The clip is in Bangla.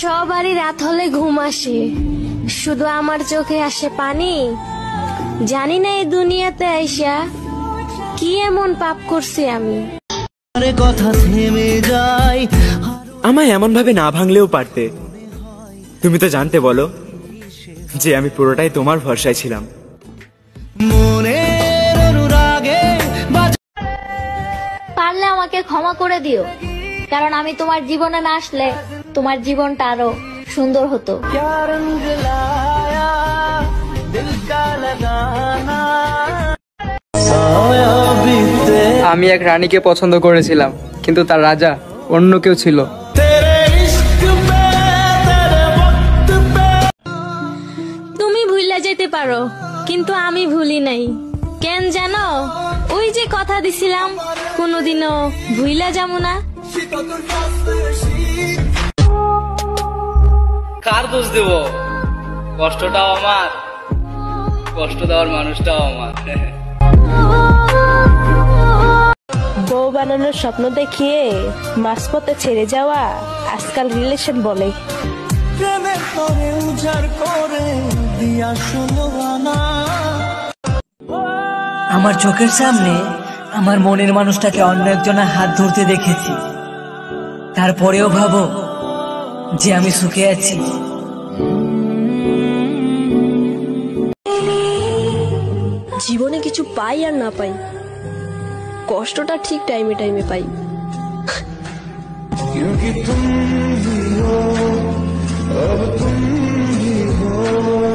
সবারই রাত হলে ঘুম আসে, শুধু আমার চোখে আসে পানি। জানি না এই দুনিয়াতে আইসা কি এমন পাপ করছি আমি। কথা থেমে যায়, আমায় এমন ভাবে না ভাঙলেও পারতে। তুমি তো জানতে বলো যে আমি পুরোটাই তোমার ভরসায় ছিলাম। মনের অনুরাগে পারলে আমাকে ক্ষমা করে দিও, কারণ আমি তোমার জীবনে না আসলে তোমার জীবনটা আরো সুন্দর হতো। আমি এক রানীকে পছন্দ করেছিলাম, কিন্তু তার রাজা অন্য কেউ ছিল। তুমি ভুইলা যেতে পারো, কিন্তু আমি ভুলি নাই। কেন জানো? ওই যে কথা দিছিলাম কোনোদিনও ভুইলা যাবো না। কার দোষ দেব? কষ্টটাও আমার, কষ্ট দেওয়ার মানুষটাও আমার। বউ বানানোর স্বপ্ন দেখিয়ে মাঝপথে ছেড়ে যাওয়া আজকাল রিলেশন বলে। আমার চোখের সামনে আমার মনের মানুষটাকে অন্য একজনের হাত ধরতে দেখেছি, তারপরেও ভাবো যে আমি সুখে আছি। জীবনে কিছু পাই আর না পাই, কষ্টটা ঠিক টাইমে টাইমে পাই। क्योंकि तुम भी हो, अब तुम भी हो।